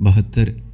72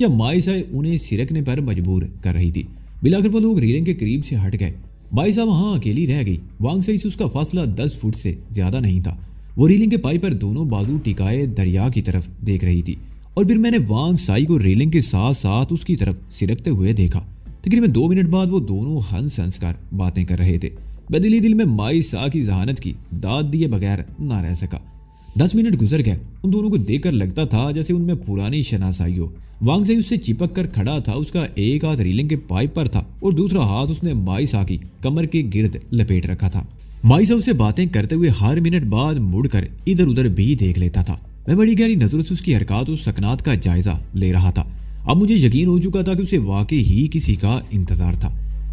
یا مائسا انہیں سرکنے پر مجبور کر رہی تھی۔ بلاخر وہ لوگ ریلنگ کے قریب سے ہٹ گئے۔ مائسا وہاں اکیلی رہ گئی۔ وانگ سائی سے اس کا فاصلہ 10 فٹ سے زیادہ نہیں تھا۔ وہ ریلنگ کے پائی پر دونوں بازو ٹکائے دریا کی طرف دیکھ رہی تھی، اور پھر میں نے وانگ سائی کو ریلنگ کے ساتھ ساتھ اس کی طرف سرکتے ہوئے دیکھا۔ تقریباً 2 منٹ بعد وہ دونوں ہنس ہنس کر باتیں کر رہے تھے۔ بدلی دل میں مائسا کی ذہانت کی داد دیے بغیر نہ رہ سکا۔ 10 منٹ گزر گئے۔ ان دونوں کو دیکھ کر لگتا تھا جیسے ان میں پرانی شناسائی ہو۔ وانگ سائی اس سے چپک کر کھڑا تھا۔ اس کا ایک ہاتھ ریلنگ کے پائپ پر تھا اور دوسرا ہاتھ اس نے مائسا کی کمر کے گرد لپیٹ رکھا تھا۔ مائسا اسے باتیں کرتے ہوئے ہر منٹ بعد مڑ کر ادھر ادھر بھی دیکھ لیتا تھا۔ میں بڑی گہری نظروں سے اس کی حرکات اور سکنات کا جائزہ لے رہا تھا۔ اب مجھے یقین ہو چکا تھا کہ اسے واقعی ہی کسی کا انتظار تھا۔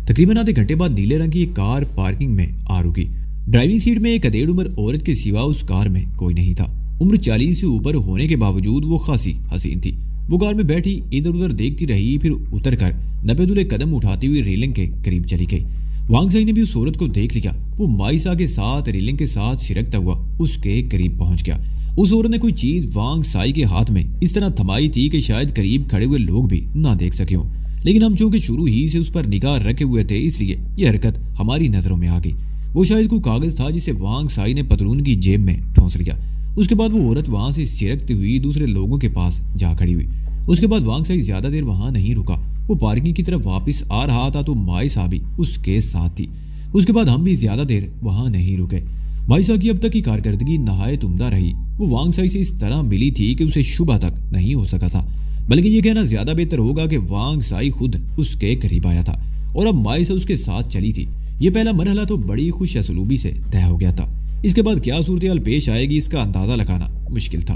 تقریباً آدھے گھنٹے بعد نیلے رنگ کی ایک کار پارکنگ میں آ رکی۔ ڈرائیونگ سیٹ میں ایک ادھیڑ عمر عورت کے سوا اس کار میں کوئی نہیں تھا۔ عمر 40 سے اوپر ہونے کے باوجود وہ خاصی حسین تھی۔ وہ کار میں بیٹھی ادھر ادھر دیکھتی رہی، پھر اتر کر نپے دلے قدم اٹھاتی ہوئی ریلنگ کے قریب چلی گئی۔ وانگ سائی نے بھی اس عورت کو دیکھ لیا۔ وہ مائسا کے ساتھ ریلنگ کے ساتھ سرکتا ہوا اس کے قریب پہنچ گیا۔ اس عورت نے کوئی چیز وانگ سائی کے ہاتھ میں اس طرح تھمائی تھی کہ شاید قریب کھڑے ہوئے لوگ بھی نہ دیکھ سکے ہوں، لیکن ہم چونکہ شروع ہی سے اس پر نگاہ رکھے ہوئے تھے، اس لیے یہ حرکت ہماری نظروں میں آ گئی۔ وہ شاید کوئی کاغذ تھا جسے وانگ سائی نے پتلون کی جیب میں ٹھونس لیا۔ اس کے بعد وہ عورت وہاں سے سرکتی ہوئی دوسرے لوگوں کے پاس جا کھڑی ہوئی۔ اس کے بعد وانگ سائی زیادہ دیر وہاں نہیں رکا۔ وہ پارکنگ کی طرف واپس آ رہا تھا تو مائسا بھی اس کے ساتھ تھی۔ اس کے بعد ہم بھی زیادہ دیر وہاں نہیں رکے۔ مائسا کی اب تک کی کارکردگی نہایت عمدہ رہی۔ وہ وانگ سائی سے اس طرح ملی تھی کہ اسے شبہ تک نہیں ہو سکا تھا، بلکہ یہ کہنا زیادہ بہتر ہوگا کہ وانگ سائی خود اس کے قریب آیا تھا اور اب مائسا اس کے ساتھ چلی تھی۔ یہ پہلا مرحلہ تو بڑی خوش اسلوبی سے طے ہو گیا تھا۔ اس کے بعد کیا صورتحال پیش آئے گی اس کا اندازہ لگانا مشکل تھا۔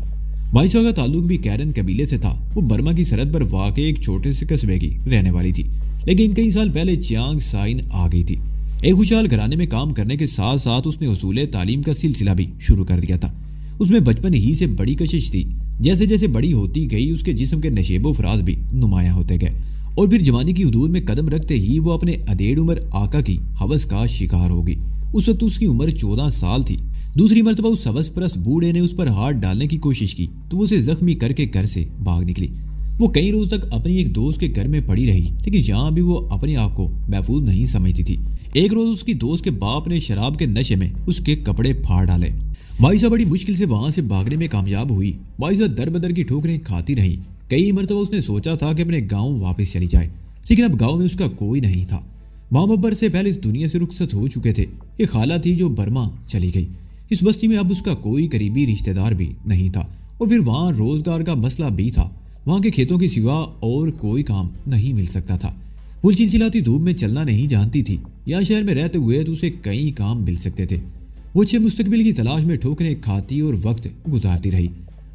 مائسا کا تعلق بھی کیرن قبیلے سے تھا۔ وہ برما کی سرحد پر واقع ایک چھوٹے سے قصبے کی رہنے والی تھی، لیکن کئی سال پہلے چیانگ سائن آ گئی تھی۔ ایک خوشحال گھرانے میں کام کرنے کے ساتھ ساتھ اس نے حصول تعلیم کا سلسلہ بھی شروع کر دیا تھا۔ اس میں بچپن ہی سے بڑی کشش تھی۔ جیسے جیسے بڑی ہوتی گئی اس کے جسم کے نشیب و فراز بھی نمایاں ہوتے گئے، اور پھر جوانی کی حدود میں قدم رکھتے ہی وہ اپنے ادھیڑ عمر آقا کی ہوس کا شکار ہو گئی۔ اس وقت اس کی عمر 14 سال تھی۔ دوسری مرتبہ اس ہوس پرست بوڑھے نے اس پر ہاتھ ڈالنے کی کوشش کی تو وہ اسے زخمی کر کے گھر سے بھاگ نکلی۔ وہ کئی روز تک اپنی ایک دوست کے گھر میں پڑی رہی، لیکن یہاں بھی وہ اپنے آپ کو محفوظ نہیں سمجھتی تھی۔ ایک روز اس کی دوست کے باپ نے شراب کے نشے میں اس کے کپڑے پھاڑ ڈالے۔ مائسا بڑی مشکل سے وہاں سے بھاگنے میں کامیاب ہوئی۔ مائسا در بدر کی ٹھوکریں کھاتی رہی۔ کئی مرتبہ اس نے سوچا تھا کہ اپنے گاؤں واپس چلی جائے، لیکن اب گاؤں میں اس کا کوئی نہیں تھا۔ ماں ببر سے پہلے اس دنیا سے رخصت ہو چکے تھے۔ ایک خالہ تھی جو برما چلی گئی۔ اس بستی میں اب اس کا کوئی قریبی رشتہ دار بھی نہیں تھا، اور پھر وہاں روزگار کا مسئلہ بھی تھا۔ وہاں کے کھیتوں کے سوا اور کوئی کام نہیں مل سکتا تھا۔ وہ چلچلاتی دھوپ میں چلنا نہیں جانتی تھی۔ یہاں شہر میں رہتے ہوئے تو اسے کئی کام مل سکتے تھے۔ وہ اچھے مستقبل کی تلاش میں ٹھوکریں کھاتی اور وقت گزارتی رہی۔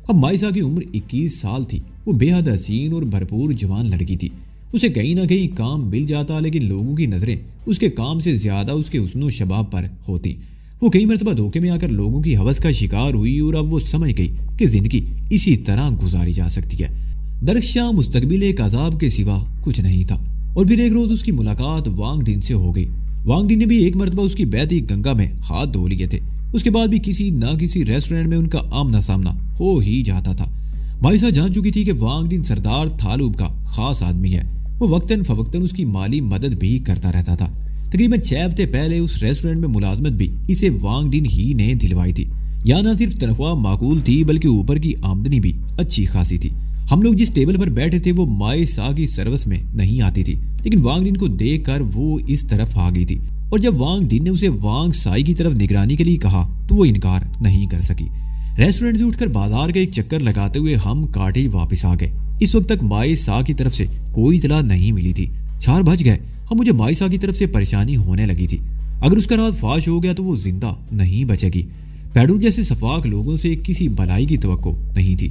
اب مائسا کی عمر 21 سال تھی۔ وہ بے حد حسین اور بھرپور جوان لڑکی تھی۔ اسے کہیں نہ کہیں کام مل جاتا، لیکن لوگوں کی نظریں اس کے کام سے زیادہ اس کے حسن و شباب پر ہوتی۔ وہ کئی مرتبہ دھوکے میں آ کر لوگوں کی ہوس کا شکار ہوئی، اور اب وہ سمجھ گئی کہ زندگی اسی طرح گزاری جا سکتی ہے۔ درخشاں مستقبل ایک عذاب کے سوا کچھ نہیں تھا۔ اور پھر ایک روز اس کی ملاقات وانگ ڈن سے ہو گئی۔ وانگ ڈن نے بھی ایک مرتبہ اس کی بہتی گنگا میں ہاتھ دھو لیے تھے۔ اس کے بعد بھی کسی نہ کسی ریسٹورینٹ میں ان کا آمنا سامنا ہو ہی جاتا تھا۔ مائسا جان چکی تھی کہ وانگ ڈن سردار تھالوب کا خاص آدمی ہے۔ وہ وقتاً فوقتاً اس کی مالی مدد بھی کرتا رہتا تھا۔ تقریباً 6 ہفتے پہلے اس ریسٹورینٹ میں ملازمت بھی اسے وانگ ڈن ہی نے دلوائی تھی۔ یہاں نہ صرف تنخواہ معقول تھی بلکہ اوپر کی آمدنی بھی اچھی خاصی تھی۔ ہم لوگ جس ٹیبل پر بیٹھے تھے وہ مائسا کی سروس میں نہیں آتی تھی، لیکن وانگ ڈن کو دیکھ کر وہ اس طرف آ گئی تھی، اور جب وانگ ڈن نے اسے وانگ سائی کی طرف نگرانی کے لیے کہا تو وہ انکار نہیں کر سکی۔ ریسٹورینٹ سے اٹھ کر بازار کا ایک چکر لگاتے ہوئے ہم کاٹے واپس آ گئے۔ اس وقت تک مائسا کی طرف سے کوئی اطلاع نہیں ملی تھی۔ 4 بج گئے۔ اب مجھے مائسا کی طرف سے پریشانی ہونے لگی تھی۔ اگر اس کا راز فاش ہو گیا تو وہ زندہ نہیں بچے گی۔ پیڈور جیسے شفاق لوگوں سے کسی بھلائی کی توقع نہیں تھی۔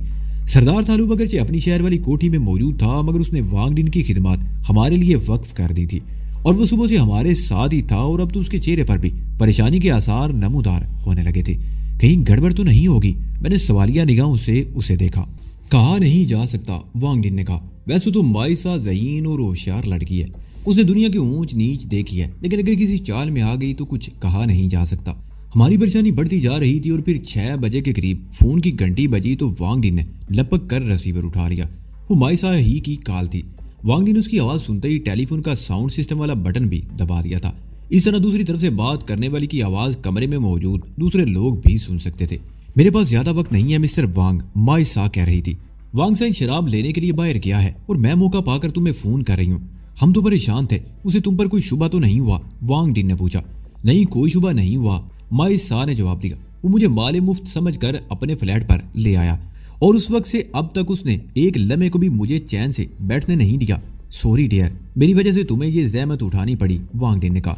سردار تھالوب اگرچہ اپنی شہر والی کوٹھی میں موجود تھا، مگر اس نے وانگ ڈن کی خدمات ہمارے لیے وقف کر دی تھی، اور وہ صبح سے ہمارے ساتھ ہی تھا، اور اب تو اس کے چہرے پر بھی پریشانی کے آثار نمودار ہونے لگے تھے۔ کہیں گڑبڑ تو نہیں ہوگی؟ میں نے سوالیہ نگاہوں سے اسے دیکھا۔ کہا نہیں جا سکتا، وانگ ڈن نے کہا۔ ویسے تو مائسا ذہین اور ہوشیار لڑکی ہے۔ اس نے دنیا کی اونچ نیچ دیکھی ہے، لیکن اگر کسی چال میں آ گئی تو کچھ کہا نہیں جا سکتا۔ ہماری پریشانی بڑھتی جا رہی تھی، اور پھر 6 بجے کے قریب فون کی گھنٹی بجی تو وانگ ڈن نے لپک کر ریسیور اٹھا لیا۔ وہ مائسا ہی کی کال تھی۔ وانگ ڈی نے اس کی آواز سنتے ہی ٹیلی فون کا ساؤنڈ سسٹم والا بٹن بھی دبا دیا تھا۔ اس طرح دوسری طرف سے بات کرنے والی کی آواز کمرے میں موجود دوسرے لوگ بھی سن سکتے تھے۔ میرے پاس زیادہ وقت نہیں ہے مسٹر وانگ، مائسا کہہ رہی تھی۔ وانگ سائن شراب لینے کے لیے باہر گیا ہے اور میں موقع پا کر تمہیں فون کر رہی ہوں۔ ہم تو پریشان تھے، اسے تم پر کوئی شبہ تو نہیں ہوا؟ وانگ ڈن نے پوچھا۔ نہیں، کوئی شبہ نہیں ہوا، مائسا نے جواب دیا۔ وہ مجھے مال مفت سمجھ کر اپنے فلیٹ پر لے آیا اور اس وقت سے اب تک اس نے ایک لمحے کو بھی مجھے چین سے بیٹھنے نہیں دیا۔ سوری ڈیئر، میری وجہ سے تمہیں یہ زحمت اٹھانی پڑی، وانگ ڈن نے کہا۔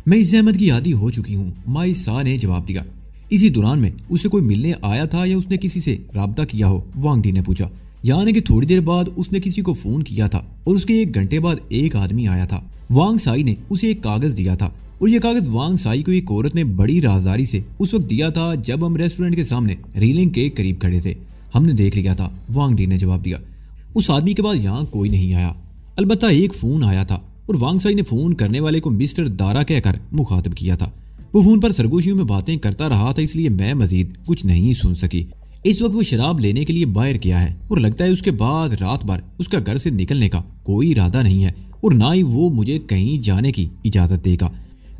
میں اس زحمت کی عادی ہو چکی ہوں، مائسا نے جواب دیا۔ اسی دوران میں اسے کوئی ملنے آیا تھا یا اس نے کسی سے رابطہ کیا ہو؟ وانگ ڈن نے پوچھا۔ یعنی کہ تھوڑی دیر بعد اس نے کسی کو فون کیا تھا اور اس کے 1 گھنٹے بعد ایک آدمی آیا تھا۔ وانگ سائی نے اسے ایک کاغذ دیا تھا اور یہ کاغذ وانگ سائی کو ایک عورت نے بڑی رازداری سے اس وقت دیا تھا جب ہم ریسٹورنٹ کے سامنے ریلنگ کے قریب کھڑے تھے۔ ہم نے دیکھ لیا تھا، وانگ ڈی نے جواب دیا۔ اس آدمی کے پاس یہاں کوئی نہیں آیا، البتہ ایک فون آیا تھا اور وانگ سائی نے فون کرنے والے کو مسٹر دارا کہہ کر مخاطب کیا تھا۔ وہ فون پر سرگوشیوں میں باتیں کرتا رہا تھا، اس لیے میں مزید کچھ نہیں سن سکی۔ اس وقت وہ شراب لینے کے لیے باہر گیا ہے اور لگتا ہے اس کے بعد رات بھر اس کا گھر سے نکلنے کا کوئی ارادہ نہیں ہے اور نہ ہی وہ مجھے کہیں جانے کی اجازت دے گا۔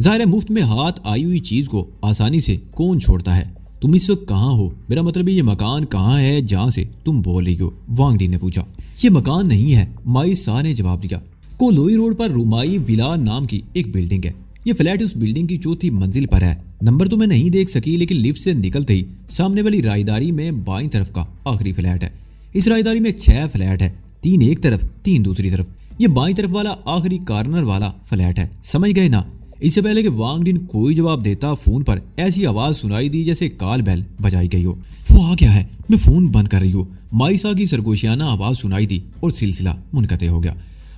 ظاہر ہے مفت میں ہاتھ آئی ہوئی چیز کو آسانی سے کون چھوڑتا ہے؟ تم اس وقت کہاں ہو؟ میرا مطلب یہ مکان کہاں ہے جہاں سے تم بول رہی ہو؟ وانگ ڈی نے پوچھا۔ یہ مکان نہیں ہے، مائسا نے جواب دیا۔ کولوئی روڈ پر رومائی ولا نام کی ایک بلڈنگ ہے۔ یہ فلیٹ اس بلڈنگ کی 4تھی منزل پر ہے۔ نمبر تو میں نہیں دیکھ سکی، لیکن لفٹ سے نکلتے ہی سامنے والی رائیداری میں بائیں طرف کا آخری فلیٹ ہے۔ اس رائیداری میں 6 فلیٹ ہے، 3 ایک طرف 3 دوسری طرف۔ یہ بائیں طرف والا آخری کارنر والا فلیٹ ہے، سمجھ گئے نا؟ اس سے پہلے کہ وانگ ڈن کوئی جواب دیتا، فون پر ایسی آواز سنائی دی جیسے کال بیل بجائی گئی ہو۔ وہ آ گیا ہے، میں فون بند کر رہی ہوں، مائسا کی سرگوشیانہ آواز سنائی دی اور سلسلہ منقطع ہو گیا۔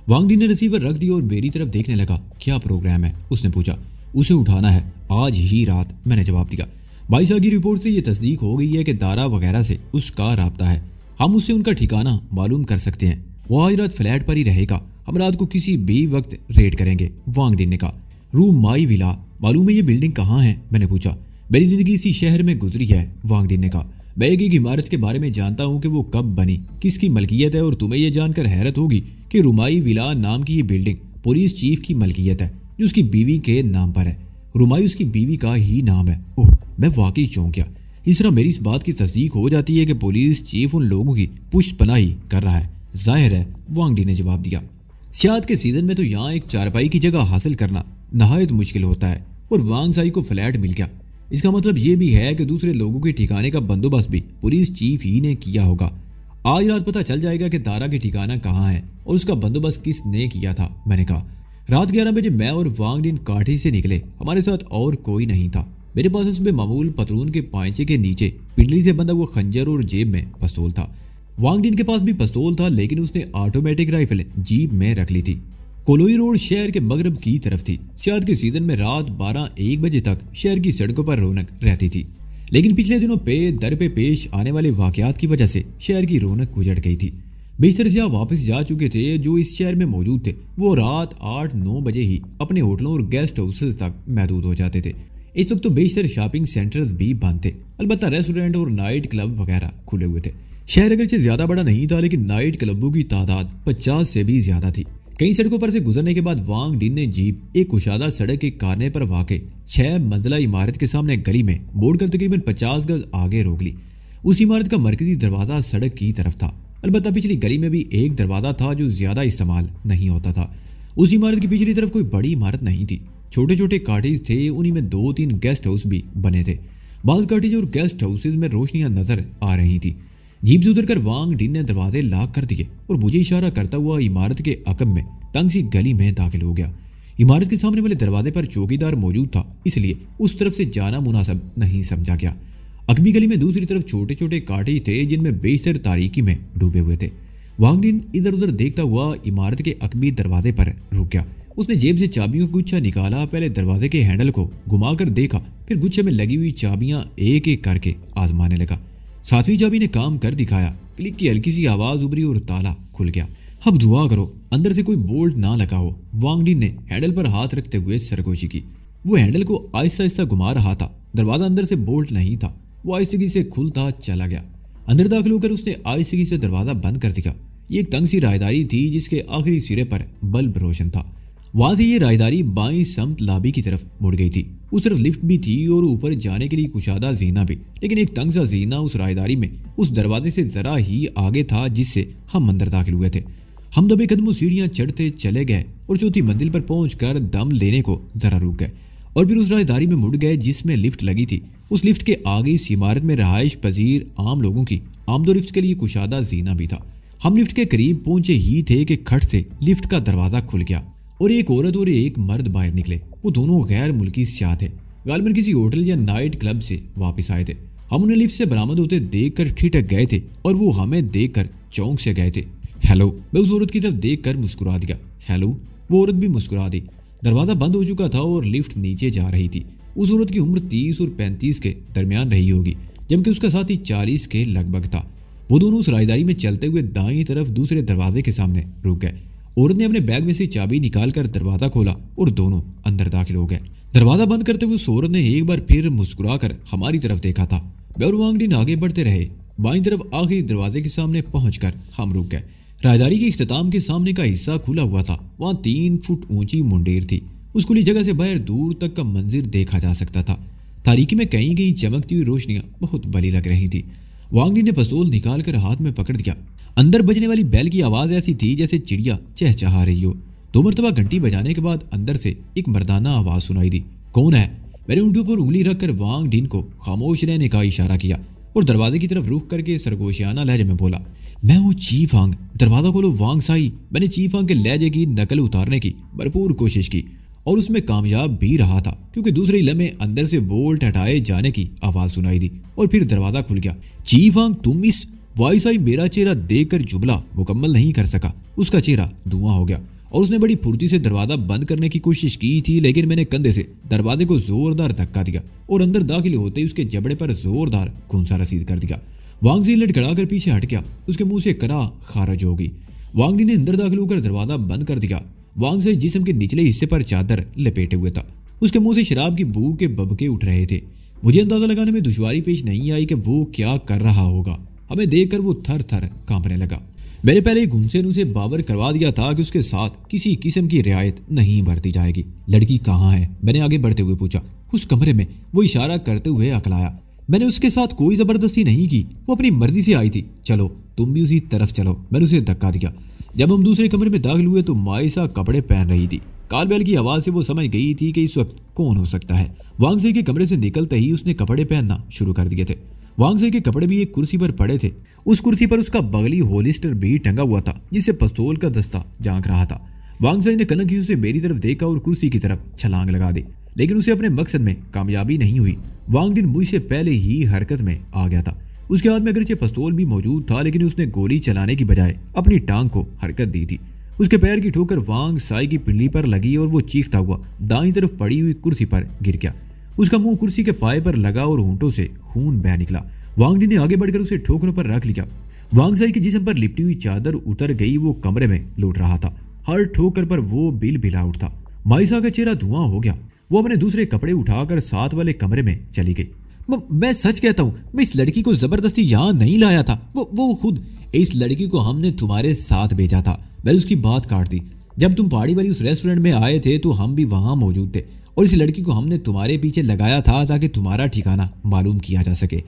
وانگ ڈن نے ریسیور رکھ دی اور میری طرف دیکھنے لگا۔ کیا پروگرام ہے؟ اس نے پوچھا۔ اسے اٹھانا ہے آج ہی رات، میں نے جواب دیا۔ مائسا کی رپورٹ سے یہ تصدیق ہو گئی ہے کہ دارا وغیرہ سے اس کا رابطہ ہے۔ ہم اس سے ان کا ٹھکانہ معلوم کر سکتے ہیں۔ وہ آج رات فلیٹ پر ہی رہے گا، ہم رات کو کسی بھی وقت ریڈ کریں گے، وانگ ڈن نے کہا۔ روم مائی ولا، معلوم ہے یہ بلڈنگ کہاں ہے؟ میں نے پوچھا۔ میری زندگی اسی شہر میں گزری ہے، وانگ ڈن نے کہا۔ میں ایک عمارت کے بارے میں جانتا ہوں کہ وہ کب بنی، کس کی ملکیت ہے، اور تمہیں یہ جان کر حیرت ہوگی کہ رومائی ولا نام کی یہ بلڈنگ پولیس چیف کی ملکیت ہے جو اس کی بیوی کے نام پر ہے۔ رومائی اس کی بیوی کا ہی نام ہے۔ اوہ، میں واقعی چونک گیا۔ اس طرح میری اس بات کی تصدیق ہو جاتی ہے کہ پولیس چیف ان لوگوں کی پشت پناہی کر رہا ہے۔ ظاہر ہے، وانگ ڈی نے جواب دیا۔ سیاحت کے سیزن میں تو یہاں ایک چارپائی کی جگہ حاصل کرنا نہایت مشکل ہوتا ہے اور وانگ سائی کو فلیٹ مل گیا۔ اس کا مطلب یہ بھی ہے کہ دوسرے لوگوں کے ٹھکانے کا بندوبست بھی پولیس چیف ہی نے کیا ہوگا۔ آج رات پتہ چل جائے گا کہ دارا کے ٹھکانہ کہاں ہے اور اس کا بندوبست کس نے کیا تھا، میں نے کہا۔ رات 11 بجے میں اور وانگ ڈن کاٹھی سے نکلے، ہمارے ساتھ اور کوئی نہیں تھا۔ میرے پاس حسب معمول پتلون کے پائچے کے نیچے پنڈلی سے بندھا ہوا خنجر اور جیب میں پستول تھا۔ وانگ ڈن کے پاس بھی پستول تھا، لیکن اس نے آٹومیٹک رائفل جیب میں رکھ لی تھی۔ کولوئی روڈ شہر کے مغرب کی طرف تھی۔ سیاحت کے سیزن میں رات 12-1 بجے تک شہر کی سڑکوں پر رونق رہتی تھی، لیکن پچھلے دنوں در پہ پیش آنے والے واقعات کی وجہ سے شہر کی رونق گزر گئی تھی۔ بیشتر سیاح واپس جا چکے تھے جو اس شہر میں موجود تھے، وہ رات 8-9 بجے ہی اپنے ہوٹلوں اور گیسٹ ہاؤسز تک محدود ہو جاتے تھے۔ اس وقت تو بیشتر شاپنگ سینٹرز بھی بند تھے، البتہ ریسٹورینٹ اور نائٹ کلب وغیرہ کھلے ہوئے تھے۔ شہر اگرچہ زیادہ بڑا نہیں تھا، لیکن نائٹ کلبوں کی تعداد 50 سے بھی زیادہ تھی۔ کئی سڑکوں پر سے گزرنے کے بعد وانگ ڈن نے جیپ ایک کشادہ سڑک کے کارنر پر واقع 6 منزلہ عمارت کے سامنے گلی میں موڑ کر تقریباً 50 گز آگے روک لی۔ اس عمارت کا مرکزی دروازہ سڑک کی طرف تھا، البتہ پچھلی گلی میں بھی ایک دروازہ تھا جو زیادہ استعمال نہیں ہوتا تھا۔ اس عمارت کی پچھلی طرف کوئی بڑی عمارت نہیں تھی، چھوٹے چھوٹے کاٹیج تھے، انہی میں 2-3 گیسٹ ہاؤس بھی بنے تھے۔ بعض کاٹیج اور گیسٹ ہاؤسز میں روشنیاں نظر آ رہی تھیں۔ جیپ سے اتر کر وانگ ڈن نے دروازے لاک کر دیے اور مجھے اشارہ کرتا ہوا عمارت کے عقب میں تنگ سی گلی میں داخل ہو گیا۔ عمارت کے سامنے والے دروازے پر چوکیدار موجود تھا، اس لیے اس طرف سے جانا مناسب نہیں سمجھا گیا۔ عقبی گلی میں دوسری طرف چھوٹے چھوٹے کاٹیج تھے جن میں بیشتر تاریکی میں ڈوبے ہوئے تھے۔ وانگ ڈن ادھر ادھر دیکھتا ہوا عمارت کے عقبی دروازے پر رک گیا۔ اس نے جیب سے چابیوں کا گچھا نکالا، پہلے دروازے کے ہینڈل کو گھما کر دیکھا، پھر گچھے میں لگی ہوئی چابیاں ایک ایک کر کے آزمانے لگا۔ 7ویں چابی نے کام کر دکھایا، کلک کی ہلکی سی آواز ابری اور تالا کھل گیا۔ اب دعا کرو اندر سے کوئی بولٹ نہ لگا ہو، وانگ ڈن نے ہینڈل پر ہاتھ رکھتے ہوئے سرگوشی کی۔ وہ ہینڈل کو آہستہ آہستہ گھما رہا تھا، دروازہ اندر سے بولٹ نہیں تھا، وہ آہستگی سے کھلتا چلا گیا۔ اندر داخل ہو کر اس نے آہستگی سے دروازہ بند کر دیا۔ یہ ایک تنگ سی راہداری تھی جس کے آخری سرے پر بلب روشن تھا۔ وہاں سے یہ راہداری بائیں سمت لابی کی طرف مڑ گئی تھی۔ اس طرف لفٹ بھی تھی اور اوپر جانے کے لیے کشادہ زینہ بھی، لیکن ایک تنگ سا زینہ اس راہداری میں اس دروازے سے ذرا ہی آگے تھا جس سے ہم اندر داخل ہوئے تھے۔ ہم دبے قدموں سیڑھیاں چڑھتے چلے گئے اور چوتھی منزل پر پہنچ کر دم لینے کو ذرا رک گئے اور پھر اس راہداری میں مڑ گئے جس میں لفٹ لگی تھی۔ اس لفٹ کے آگے اس عمارت میں رہائش پذیر عام لوگوں کی آمد و رفت کے لیے کشادہ زینہ بھی تھا۔ ہم لفٹ کے قریب پہنچے ہی تھے کہ کھٹ سے لفٹ کا دروازہ کھل گیا اور ایک عورت اور ایک مرد باہر نکلے۔ وہ دونوں غیر ملکی سیاح تھے، غالباً کسی ہوٹل یا نائٹ کلب سے واپس آئے تھے۔ ہم انہیں لفٹ سے برآمد ہوتے دیکھ کر ٹھٹک گئے تھے اور وہ ہمیں دیکھ کر چونک سے گئے تھے۔ ہیلو، میں اس عورت کی طرف دیکھ کر مسکرا دیا۔ ہیلو، وہ عورت بھی مسکرا دی۔ دروازہ بند ہو چکا تھا اور لفٹ نیچے جا رہی تھی۔ اس عورت کی عمر 30 اور 35 کے درمیان رہی ہوگی، جبکہ اس کا ساتھی 40 کے لگ بھگ تھا۔ وہ دونوں اس راہداری میں چلتے ہوئے دائیں طرف دوسرے دروازے کے سامنے رک گئے۔ عورت نے اپنے بیگ میں سے چابی نکال کر دروازہ کھولا اور دونوں اندر داخل ہو گئے۔ دروازہ بند کرتے ہوئے اس عورت نے ایک بار پھر مسکرا کر ہماری طرف دیکھا تھا۔ میں اور وانگ ڈن آگے بڑھتے رہے۔ بائیں طرف آخری دروازے کے سامنے پہنچ کر ہم رک گئے۔ راہداری کے اختتام کے سامنے کا حصہ کھلا ہوا تھا۔ وہاں 3 فٹ اونچی منڈیر تھی۔ اس کھلی جگہ سے باہر دور تک کا منظر دیکھا جا سکتا تھا۔ تاریکی میں کہیں کہیں چمکتی ہوئی روشنیاں بہت بلی لگ رہی تھی۔ وانگ ڈن نے پستول نکال کر ہاتھ میں پکڑ دیا۔ اندر بجنے والی بیل کی آواز ایسی تھی جیسے چڑیا چہچہا رہی ہو۔ 2 مرتبہ گھنٹی بجانے کے بعد اندر سے ایک مردانہ آواز سنائی دی۔ کون ہے؟ میں نے اونٹوں پر انگلی رکھ کر وانگ ڈن کو خاموش رہنے کا اشارہ کیا اور دروازے کی طرف رخ کر کے سرگوشیانہ لہجے میں بولا، میں ہوں چیف ہانگ، دروازہ کھولو وانگ سائی۔ میں نے چیف ہانگ کے لہجے کی نقل اتارنے کی بھرپور کوشش کی اور اس میں کامیاب بھی رہا تھا، کیونکہ دوسرے لمحے اندر سے بولٹ ہٹائے جانے کی آواز سنائی دی اور پھر دروازہ کھل گیا۔ چیف ہانگ، تم اس وائس آئی میرا چہرہ دیکھ کر جملہ مکمل نہیں کر سکا۔ اس کا چہرہ دھواں ہو گیا اور اس نے بڑی پھرتی سے دروازہ بند کرنے کی کوشش کی تھی، لیکن میں نے کندھے سے دروازے کو زوردار دھکا دیا اور اندر داخل ہوتے ہی اس کے جبڑے پر زوردار گھونسا رسید کر دیا۔ وانگ زی لڑکھڑا کر پیچھے ہٹ گیا۔ اس کے منہ سے کرا خارج ہو گئی۔ وانگ ڈی نے اندر داخل ہو کر دروازہ بند کر دیا۔ وانگ زی جسم کے نچلے حصے پر چادر لپیٹے ہوئے تھا۔ اس کے منہ سے شراب کی بو کے ببکے اٹھ رہے تھے۔ مجھے اندازہ لگانے میں دشواری پیش نہیں آئی کہ وہ کیا کر رہا ہوگا۔ ہمیں دیکھ کر وہ تھر تھر کانپنے لگا۔ میں نے پہلے گھنسے سے باور کروا دیا تھا کہ اس کے ساتھ کسی قسم کی رعایت نہیں برتی جائے گی۔ لڑکی کہاں ہے؟ میں نے آگے بڑھتے ہوئے پوچھا۔ اس کمرے میں، وہ اشارہ کرتے ہوئے اکلایا۔ میں نے اس کے ساتھ کوئی زبردستی نہیں کی، وہ اپنی مرضی سے آئی تھی۔ چلو تم بھی اسی طرف چلو، میں نے اسے دھکا دیا۔ جب ہم دوسرے کمرے میں داخل ہوئے تو مائسا کپڑے پہن رہی تھی۔ کال بیل کی آواز سے وہ سمجھ گئی تھی کہ اس وقت کون ہو سکتا ہے۔ وانگ زی کے کمرے سے نکلتے ہی اس نے کپڑے پہننا شروع کر دیے تھے۔ وانگ زی کے کپڑے بھی ایک کرسی پر پڑے تھے۔ اس کرسی پر اس کا بغلی ہولسٹر بھی ٹنگا ہوا تھا جس سے پستول کا دستہ جھانک رہا تھا۔ وانگ زی نے کنکھیوں سے میری طرف دیکھا اور کرسی کی طرف چھلانگ لگا دی، لیکن اسے اپنے مقصد میں کامیابی نہیں ہوئی۔ وانگ ڈن مجھ سے پہلے ہی حرکت میں آ گیا تھا۔ اس کے ہاتھ میں اگرچہ پستول بھی موجود تھا، لیکن اس نے گولی چلانے کی بجائے اپنی ٹانگ کو حرکت دی تھی۔ اس کے پیر کی ٹھوکر وانگ سائی کی پنڈلی پر لگی اور وہ چیختا ہوا دائیں طرف پڑی ہوئی کرسی پر گر گیا۔ اس کا منہ کرسی کے پائے پر لگا اور ہونٹوں سے خون بہہ نکلا۔ وانگ ڈن نے آگے بڑھ کر اسے ٹھوکروں پر رکھ لیا۔ وانگ سائی کے جسم پر لپٹی ہوئی چادر اتر گئی۔ وہ کمرے میں لوٹ رہا تھا۔ ہر ٹھوکر پر وہ بل بلا اٹھتا۔ مائسا کا چہرہ دھواں ہو گیا۔ وہ اپنے دوسرے کپڑے اٹھا کر ساتھ والے کمرے میں چلی گئی۔ میں سچ کہتا ہوں، میں اس لڑکی کو زبردستی یہاں نہیں لایا تھا۔ وہ خود، اس لڑکی کو ہم نے تمہارے ساتھ بھیجا تھا۔ میں نے اس کی بات کاٹ دی۔ جب تم پہاڑی والی اس ریسٹورنٹ میں آئے تھے تو ہم بھی وہاں موجود تھے اور اس لڑکی کو ہم نے تمہارے پیچھے لگایا تھا تاکہ تمہارا ٹھکانہ معلوم کیا جا سکے۔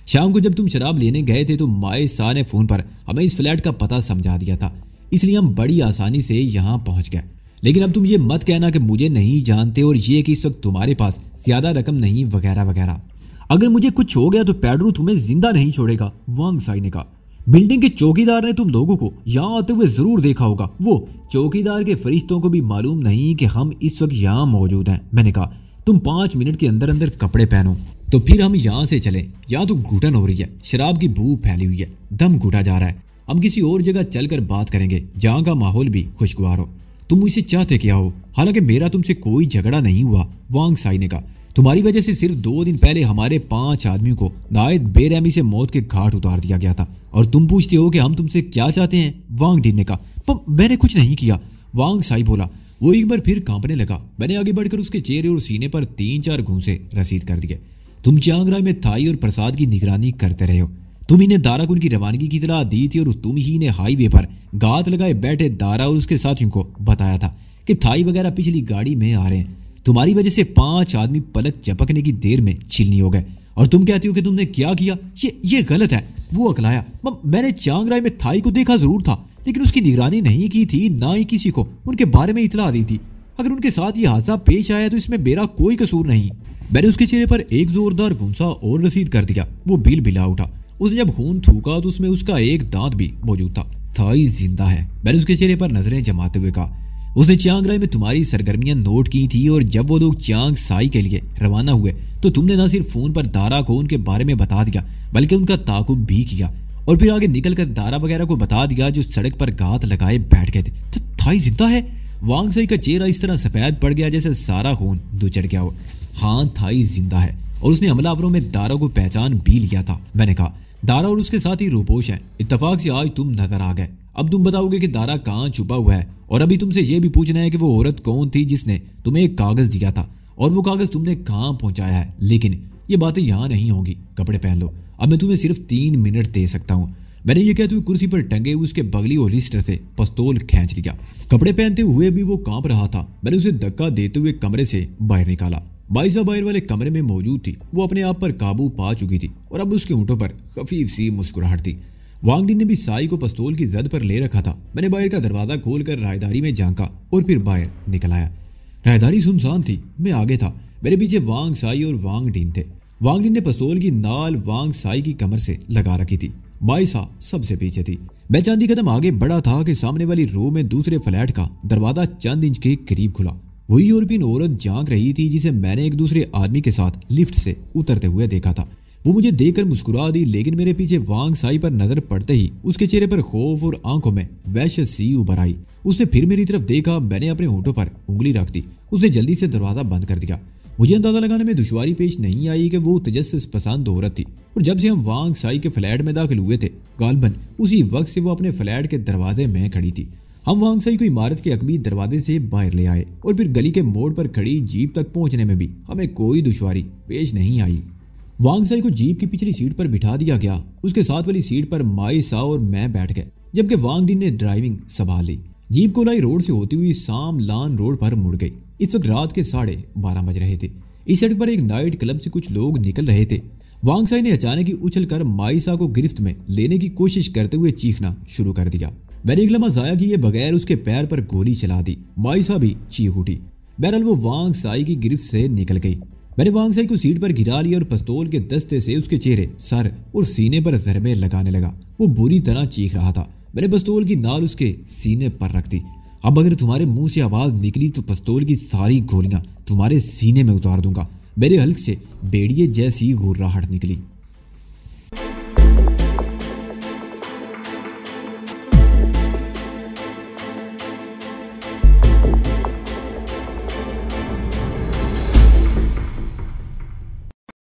شام کو جب تم شراب لینے گئے تھے تو مائسا نے فون پر ہمیں اس فلیٹ کا پتہ سمجھا دیا تھا، اس لیے ہم بڑی آسانی سے یہاں پہنچ گئے۔ لیکن اب تم یہ مت کہنا کہ مجھے نہیں جانتے اور یہ کہ اس وقت تمہارے پاس زیادہ رقم نہیں وغیرہ وغیرہ۔ اگر مجھے کچھ ہو گیا تو پیڈرو تمہیں زندہ نہیں چھوڑے گا، وانگ سائی نے کہا۔ بلڈنگ کے چوکیدار نے تم لوگوں کو یہاں آتے ہوئے ضرور دیکھا ہوگا۔ وہ چوکیدار کے فرشتوں کو بھی معلوم نہیں کہ ہم اس وقت یہاں موجود ہیں۔ میں نے کہا تم 5 منٹ کے اندر اندر کپڑے پہنو تو پھر ہم یہاں سے چلیں۔ یہاں تو گھٹن ہو رہی ہے، شراب کی بو پھیلی ہوئی ہے، دم گھٹا جا رہا ہے۔ ہم کسی اور جگہ چل کر بات کریں گے جہاں کا ماحول بھی خوشگوار ہو۔ تم مجھ سے چاہتے کیا ہو؟ حالانکہ میرا تم سے کوئی جھگڑا نہیں ہوا، وانگ سائی نے کہا۔ تمہاری وجہ سے صرف 2 دن پہلے ہمارے 5 آدمیوں کو نہایت بے رحمی سے موت کے گھاٹ اتار دیا گیا تھا، اور تم پوچھتے ہو کہ ہم تم سے کیا چاہتے ہیں؟ وانگ ڈن نے کہا۔ میں نے کچھ نہیں کیا، وانگ سائی بولا۔ وہ ایک بار پھر کانپنے لگا۔ میں نے آگے بڑھ کر اس کے چہرے اور سینے پر 3-4 گھونسے رسید کر دیے۔ تم چانگ رائے میں تھائی اور پرساد کی نگرانی کرتے رہے ہو۔ تم ہی نے دارا کو ان کی روانگی کی اطلاع دی تھی اور تم ہی نے ہائی وے پر گات لگائے بیٹھے دارا اور اس کے ساتھیوں کو بتایا تھا کہ تھائی وغیرہ پچھلی گاڑی میں آ رہے ہیں. تمہاری وجہ سے 5 آدمی پلک چپکنے کی دیر میں چلنی ہو گئے اور تم کہتی ہو کہ تم نے کیا یہ غلط ہے. وہ اکلایا. میں نے چانگ رائے میں تھائی کو دیکھا ضرور تھا لیکن اس کی نگرانی نہیں کی تھی, نہ ہی کسی کو ان کے بارے میں اطلاع دی تھی. اگر ان کے ساتھ یہ حادثہ پیش آیا تو اس میں میرا کوئی قصور نہیں. میں نے اس کے چہرے پر ایک زوردار گھونسا اور رسید کر دیا. وہ بیل بلا اٹھا. اس نے جب خون تھوکا تو اس میں اس کا ایک دانت بھی موجود تھا. تھائی زندہ ہے. میں نے اس کے چہرے پر نظریں جماتے ہوئے کہا. اس نے چانگ رائے میں تمہاری سرگرمیاں نوٹ کی تھی اور جب وہ لوگ چانگ سائی کے لیے روانہ ہوئے تو تم نے نہ صرف فون پر دارا کو ان کے بارے میں بتا دیا بلکہ ان کا تعاقب بھی کیا اور پھر آگے نکل کر دارا وغیرہ کو بتا دیا جو سڑک پر گات لگائے بیٹھ گئے تھے. تھائی زندہ ہے. وانگ سائی کا چہرہ اس طرح سفید پڑ گیا جیسے سارا خون دوچڑ گیا ہو. ہاں تھائی زندہ ہے اور اس نے حملہ آوروں میں دارا کو پہچان بھی لیا تھا. میں نے کہا دارا اور اس کے ساتھ ہی روپوش ہیں. اتفاق سے آج تم نظر آ گئے. اب تم بتاؤ گے کہ دارا کہاں چھپا ہوا ہے اور ابھی تم سے یہ بھی پوچھنا ہے کہ وہ عورت کون تھی جس نے تمہیں ایک کاغذ دیا تھا اور وہ کاغذ تم نے کہاں پہنچایا ہے. لیکن یہ باتیں یہاں نہیں ہوں گی. کپڑے پہن لو. اب میں تمہیں صرف 3 منٹ دے سکتا ہوں. میں نے یہ کہتے ہوئے کرسی پر ٹنگے اس کے بغلی ہولسٹر سے پستول کھینچ لیا. کپڑے پہنتے ہوئے بھی وہ کانپ رہا تھا. میں نے اسے دھکا دیتے ہوئے کمرے سے باہر نکالا. بائسا باہر والے کمرے میں موجود تھی. وہ اپنے آپ پر قابو پا چکی تھی اور اب اس کے ہونٹوں پر خفیف سی مسکراہٹ تھی. وانگ ڈن نے بھی سائی کو پستول کی زد پر لے رکھا تھا. میں نے باہر کا دروازہ کھول کر راہداری میں جھانکا اور پھر باہر نکل آیا. راہداری سنسان تھی. میں آگے تھا. میرے پیچھے وانگ سائی اور وانگ ڈن تھے. وانگ ڈن نے پستول کی نال وانگ سائی کی کمر سے لگا رکھی تھی. بائسا سب سے پیچھے تھی. میں چاندی قدم آگے بڑھا تھا کہ سامنے والی رو میں دوسرے فلیٹ کا دروازہ چند انچ کے قریب کھلا. وہی یورپین عورت جھانک رہی تھی جسے میں نے ایک دوسرے آدمی کے ساتھ لفٹ سے اترتے ہوئے دیکھا تھا. وہ مجھے دیکھ کر مسکرا دی لیکن میرے پیچھے وانگ سائی پر نظر پڑتے ہی اس کے چہرے پر خوف اور آنکھوں میں وحشت سی ابھر آئی. اس نے پھر میری طرف دیکھا. میں نے اپنے ہونٹوں پر انگلی رکھ دی. اس نے جلدی سے دروازہ بند کر دیا. مجھے اندازہ لگانے میں دشواری پیش نہیں آئی کہ وہ تجسس پسند عورت تھی اور جب سے ہم وانگ سائی کے فلیٹ میں داخل ہوئے تھے غالباً اسی وقت سے وہ اپنے فلیٹ کے دروازے میں کھڑی تھی. ہم وانگ سائی کو عمارت کے عقبی دروازے سے باہر لے آئے اور پھر گلی کے موڑ پر کھڑی جیپ تک پہنچنے میں بھی ہمیں کوئی دشواری پیش نہیں آئی. وانگ سائی کو جیپ کی پچھلی سیٹ پر بٹھا دیا گیا. اس کے ساتھ والی سیٹ پر مائی سا اور میں بیٹھ گئے جبکہ وانگ ڈن نے ڈرائیونگ سنبھال لی. جیپ کولائی روڈ سے ہوتی ہوئی سام لان روڈ پر مڑ گئی. اس وقت رات کے 12:30 بج رہے تھے. اس سڑک پر ایک نائٹ کلب سے کچھ لوگ نکل رہے تھے. وانگ سائی نے اچانک ہی اچھل کر مائسا کو گرفت میں لینے کی کوشش کرتے ہوئے چیخنا شروع کر دیا. میں نے ایک لمحہ ضائع کیے بغیر اس کے پیر پر گولی چلا دی. مائسا بھی چیخ اٹھی. بہرحال وہ وانگ سائی کی گرفت سے نکل گئی. میں نے وانگ سائی کو سیٹ پر گرا لیا اور پستول کے دستے سے اس کے چہرے, سر اور سینے پر ضربے لگانے لگا. وہ بری طرح چیخ رہا تھا. میں نے پستول کی نال اس کے سینے پر رکھ دی. اب اگر تمہارے منہ سے آواز نکلی تو پستول کی ساری گولیاں تمہارے سینے میں اتار دوں گا. میرے حلق سے بیڑیے جیسی گھرراہٹ نکلی.